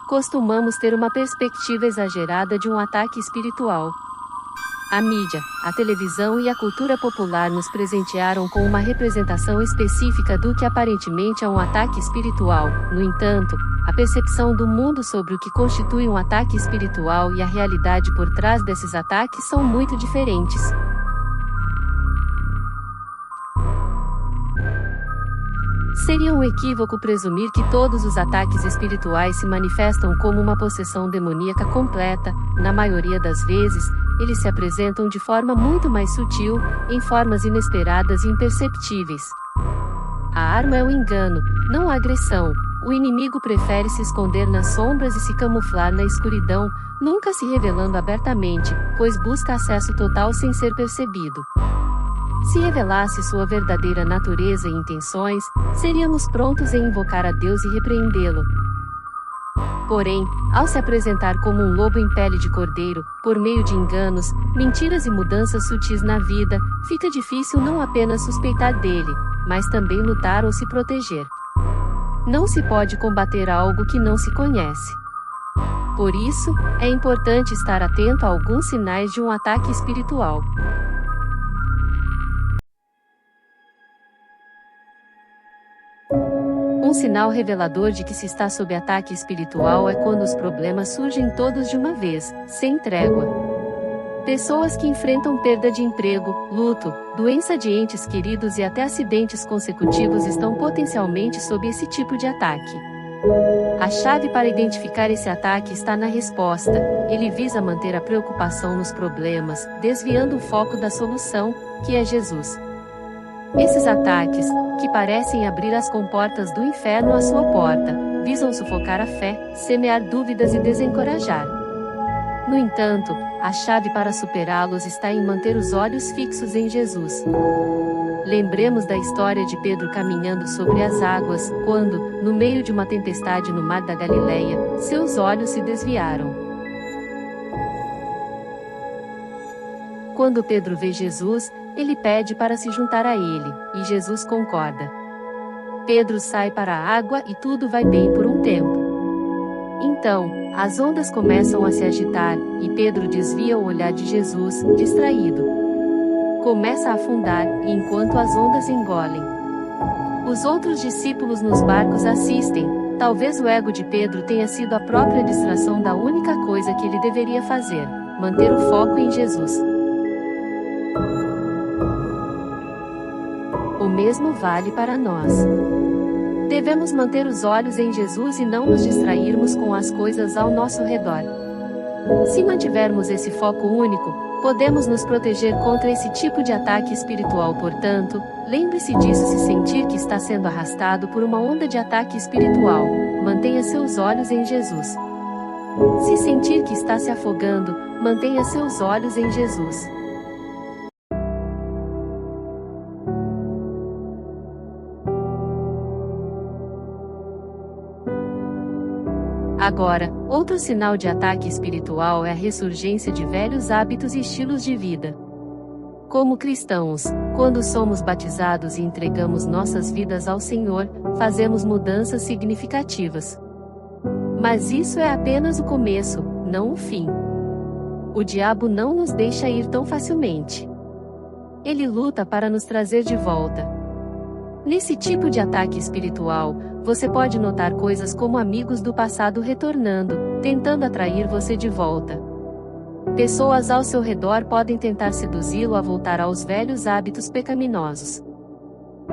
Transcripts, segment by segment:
costumamos ter uma perspectiva exagerada de um ataque espiritual. A mídia, a televisão e a cultura popular nos presentearam com uma representação específica do que aparentemente é um ataque espiritual. No entanto, a percepção do mundo sobre o que constitui um ataque espiritual e a realidade por trás desses ataques são muito diferentes. Seria um equívoco presumir que todos os ataques espirituais se manifestam como uma possessão demoníaca completa. Na maioria das vezes, eles se apresentam de forma muito mais sutil, em formas inesperadas e imperceptíveis. A arma é o engano, não a agressão. O inimigo prefere se esconder nas sombras e se camuflar na escuridão, nunca se revelando abertamente, pois busca acesso total sem ser percebido. Se revelasse sua verdadeira natureza e intenções, seríamos prontos em invocar a Deus e repreendê-lo. Porém, ao se apresentar como um lobo em pele de cordeiro, por meio de enganos, mentiras e mudanças sutis na vida, fica difícil não apenas suspeitar dele, mas também lutar ou se proteger. Não se pode combater algo que não se conhece. Por isso, é importante estar atento a alguns sinais de um ataque espiritual. Um sinal revelador de que se está sob ataque espiritual é quando os problemas surgem todos de uma vez, sem trégua. Pessoas que enfrentam perda de emprego, luto, doença de entes queridos e até acidentes consecutivos estão potencialmente sob esse tipo de ataque. A chave para identificar esse ataque está na resposta. Ele visa manter a preocupação nos problemas, desviando o foco da solução, que é Jesus. Esses ataques, que parecem abrir as comportas do inferno à sua porta, visam sufocar a fé, semear dúvidas e desencorajar. No entanto, a chave para superá-los está em manter os olhos fixos em Jesus. Lembremos da história de Pedro caminhando sobre as águas, quando, no meio de uma tempestade no mar da Galileia, seus olhos se desviaram. Quando Pedro vê Jesus, ele pede para se juntar a ele, e Jesus concorda. Pedro sai para a água e tudo vai bem por um tempo. Então, as ondas começam a se agitar, e Pedro desvia o olhar de Jesus, distraído. Começa a afundar, enquanto as ondas engolem. Os outros discípulos nos barcos assistem. Talvez o ego de Pedro tenha sido a própria distração da única coisa que ele deveria fazer: manter o foco em Jesus. O mesmo vale para nós. Devemos manter os olhos em Jesus e não nos distrairmos com as coisas ao nosso redor. Se mantivermos esse foco único, podemos nos proteger contra esse tipo de ataque espiritual. Portanto, lembre-se disso. Se sentir que está sendo arrastado por uma onda de ataque espiritual, mantenha seus olhos em Jesus. Se sentir que está se afogando, mantenha seus olhos em Jesus. Agora, outro sinal de ataque espiritual é a ressurgência de velhos hábitos e estilos de vida. Como cristãos, quando somos batizados e entregamos nossas vidas ao Senhor, fazemos mudanças significativas. Mas isso é apenas o começo, não o fim. O diabo não nos deixa ir tão facilmente. Ele luta para nos trazer de volta. Nesse tipo de ataque espiritual, você pode notar coisas como amigos do passado retornando, tentando atrair você de volta. Pessoas ao seu redor podem tentar seduzi-lo a voltar aos velhos hábitos pecaminosos.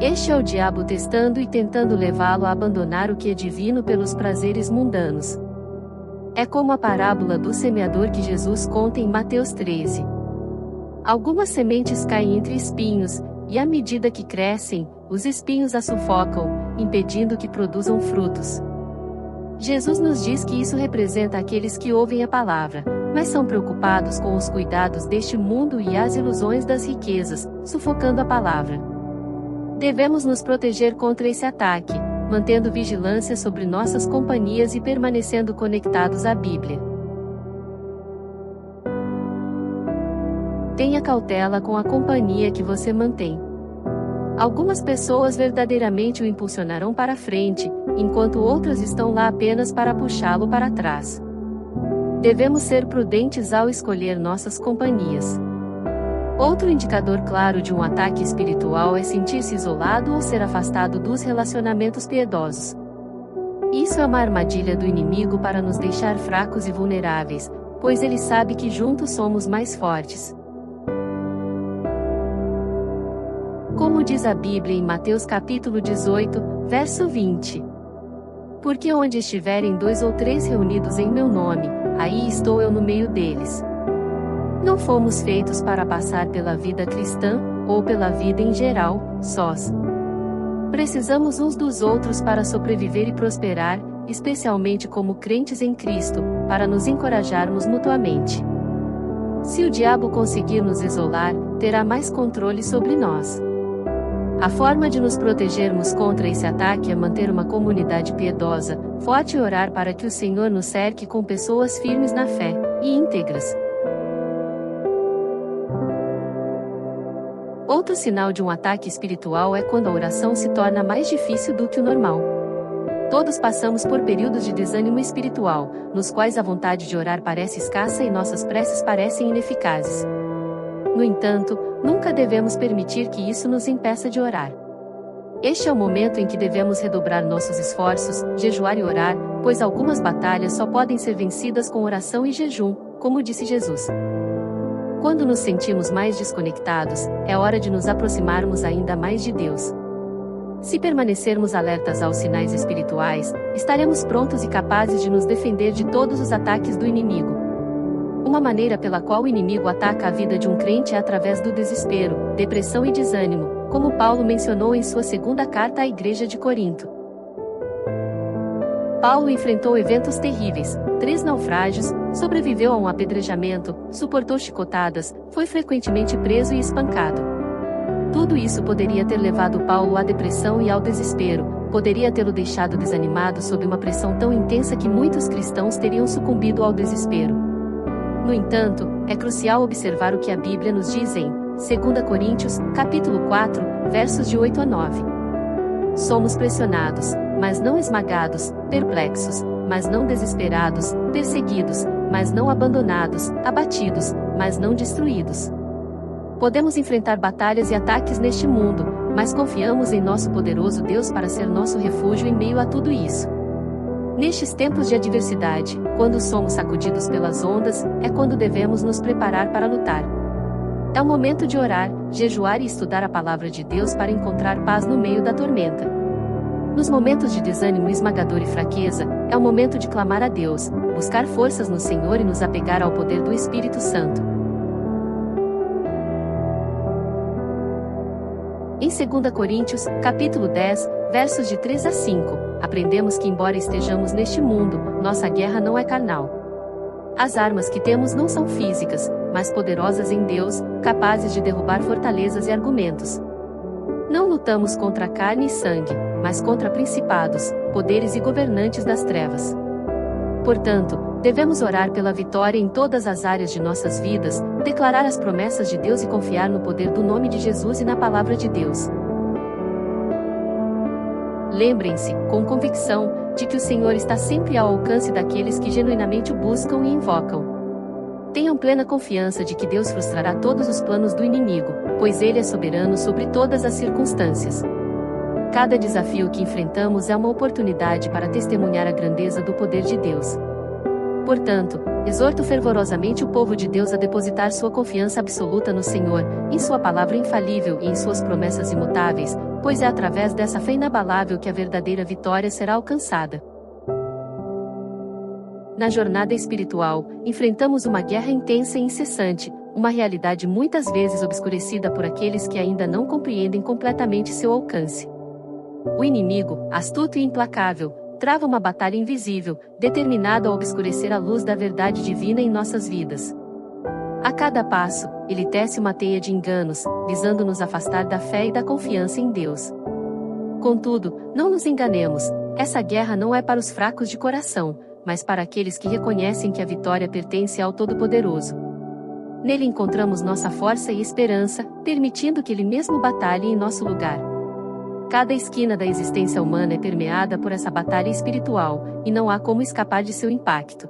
Este é o diabo testando e tentando levá-lo a abandonar o que é divino pelos prazeres mundanos. É como a parábola do semeador que Jesus conta em Mateus 13. Algumas sementes caem entre espinhos, e à medida que crescem, os espinhos a sufocam, impedindo que produzam frutos. Jesus nos diz que isso representa aqueles que ouvem a palavra, mas são preocupados com os cuidados deste mundo e as ilusões das riquezas, sufocando a palavra. Devemos nos proteger contra esse ataque, mantendo vigilância sobre nossas companhias e permanecendo conectados à Bíblia. Tenha cautela com a companhia que você mantém. Algumas pessoas verdadeiramente o impulsionarão para frente, enquanto outras estão lá apenas para puxá-lo para trás. Devemos ser prudentes ao escolher nossas companhias. Outro indicador claro de um ataque espiritual é sentir-se isolado ou ser afastado dos relacionamentos piedosos. Isso é uma armadilha do inimigo para nos deixar fracos e vulneráveis, pois ele sabe que juntos somos mais fortes. Como diz a Bíblia em Mateus capítulo 18, verso 20. Porque onde estiverem 2 ou 3 reunidos em meu nome, aí estou eu no meio deles. Não fomos feitos para passar pela vida cristã, ou pela vida em geral, sós. Precisamos uns dos outros para sobreviver e prosperar, especialmente como crentes em Cristo, para nos encorajarmos mutuamente. Se o diabo conseguir nos isolar, terá mais controle sobre nós. A forma de nos protegermos contra esse ataque é manter uma comunidade piedosa, forte e orar para que o Senhor nos cerque com pessoas firmes na fé, e íntegras. Outro sinal de um ataque espiritual é quando a oração se torna mais difícil do que o normal. Todos passamos por períodos de desânimo espiritual, nos quais a vontade de orar parece escassa e nossas preces parecem ineficazes. No entanto, nunca devemos permitir que isso nos impeça de orar. Este é o momento em que devemos redobrar nossos esforços, jejuar e orar, pois algumas batalhas só podem ser vencidas com oração e jejum, como disse Jesus. Quando nos sentimos mais desconectados, é hora de nos aproximarmos ainda mais de Deus. Se permanecermos alertas aos sinais espirituais, estaremos prontos e capazes de nos defender de todos os ataques do inimigo. Uma maneira pela qual o inimigo ataca a vida de um crente é através do desespero, depressão e desânimo, como Paulo mencionou em sua segunda carta à igreja de Corinto. Paulo enfrentou eventos terríveis, 3 naufrágios, sobreviveu a um apedrejamento, suportou chicotadas, foi frequentemente preso e espancado. Tudo isso poderia ter levado Paulo à depressão e ao desespero, poderia tê-lo deixado desanimado sob uma pressão tão intensa que muitos cristãos teriam sucumbido ao desespero. No entanto, é crucial observar o que a Bíblia nos diz em 2 Coríntios, capítulo 4, versos de 8 a 9. Somos pressionados, mas não esmagados, perplexos, mas não desesperados, perseguidos, mas não abandonados, abatidos, mas não destruídos. Podemos enfrentar batalhas e ataques neste mundo, mas confiamos em nosso poderoso Deus para ser nosso refúgio em meio a tudo isso. Nestes tempos de adversidade, quando somos sacudidos pelas ondas, é quando devemos nos preparar para lutar. É o momento de orar, jejuar e estudar a palavra de Deus para encontrar paz no meio da tormenta. Nos momentos de desânimo esmagador e fraqueza, é o momento de clamar a Deus, buscar forças no Senhor e nos apegar ao poder do Espírito Santo. Em 2 Coríntios, capítulo 10, versos de 3 a 5, aprendemos que embora estejamos neste mundo, nossa guerra não é carnal. As armas que temos não são físicas, mas poderosas em Deus, capazes de derrubar fortalezas e argumentos. Não lutamos contra carne e sangue, mas contra principados, poderes e governantes das trevas. Portanto, devemos orar pela vitória em todas as áreas de nossas vidas, declarar as promessas de Deus e confiar no poder do nome de Jesus e na palavra de Deus. Lembrem-se, com convicção, de que o Senhor está sempre ao alcance daqueles que genuinamente o buscam e invocam. Tenham plena confiança de que Deus frustrará todos os planos do inimigo, pois Ele é soberano sobre todas as circunstâncias. Cada desafio que enfrentamos é uma oportunidade para testemunhar a grandeza do poder de Deus. Portanto, exorto fervorosamente o povo de Deus a depositar sua confiança absoluta no Senhor, em sua palavra infalível e em suas promessas imutáveis, pois é através dessa fé inabalável que a verdadeira vitória será alcançada. Na jornada espiritual, enfrentamos uma guerra intensa e incessante, uma realidade muitas vezes obscurecida por aqueles que ainda não compreendem completamente seu alcance. O inimigo, astuto e implacável, trava uma batalha invisível, determinado a obscurecer a luz da verdade divina em nossas vidas. A cada passo, ele tece uma teia de enganos, visando nos afastar da fé e da confiança em Deus. Contudo, não nos enganemos, essa guerra não é para os fracos de coração, mas para aqueles que reconhecem que a vitória pertence ao Todo-Poderoso. Nele encontramos nossa força e esperança, permitindo que Ele mesmo batalhe em nosso lugar. Cada esquina da existência humana é permeada por essa batalha espiritual, e não há como escapar de seu impacto.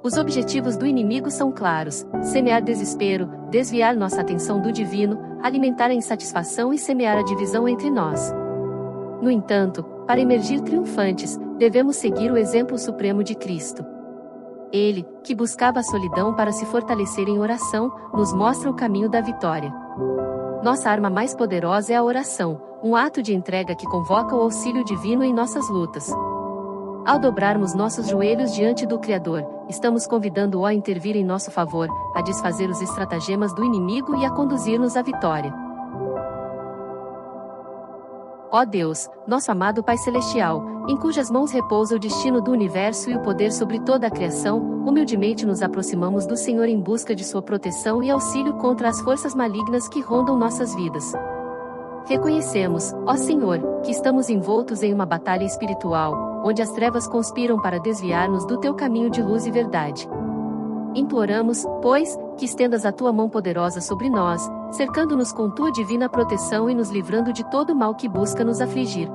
Os objetivos do inimigo são claros: semear desespero, desviar nossa atenção do divino, alimentar a insatisfação e semear a divisão entre nós. No entanto, para emergir triunfantes, devemos seguir o exemplo supremo de Cristo. Ele, que buscava a solidão para se fortalecer em oração, nos mostra o caminho da vitória. Nossa arma mais poderosa é a oração, um ato de entrega que convoca o auxílio divino em nossas lutas. Ao dobrarmos nossos joelhos diante do Criador, estamos convidando-o a intervir em nosso favor, a desfazer os estratagemas do inimigo e a conduzir-nos à vitória. Ó Deus, nosso amado Pai Celestial, em cujas mãos repousa o destino do universo e o poder sobre toda a criação, humildemente nos aproximamos do Senhor em busca de sua proteção e auxílio contra as forças malignas que rondam nossas vidas. Reconhecemos, ó Senhor, que estamos envoltos em uma batalha espiritual, onde as trevas conspiram para desviar-nos do teu caminho de luz e verdade. Imploramos, pois, que estendas a tua mão poderosa sobre nós, cercando-nos com tua divina proteção e nos livrando de todo mal que busca nos afligir.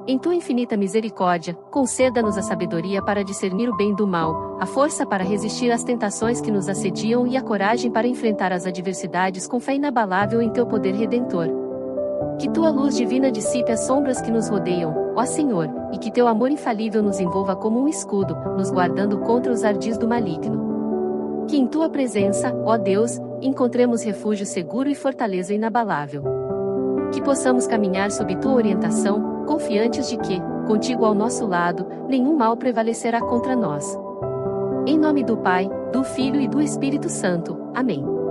Em tua infinita misericórdia, conceda-nos a sabedoria para discernir o bem do mal, a força para resistir às tentações que nos assediam e a coragem para enfrentar as adversidades com fé inabalável em teu poder redentor. Que tua luz divina dissipe as sombras que nos rodeiam, ó Senhor, e que teu amor infalível nos envolva como um escudo, nos guardando contra os ardis do maligno. Que em tua presença, ó Deus, encontremos refúgio seguro e fortaleza inabalável. Que possamos caminhar sob tua orientação, confiantes de que, contigo ao nosso lado, nenhum mal prevalecerá contra nós. Em nome do Pai, do Filho e do Espírito Santo. Amém.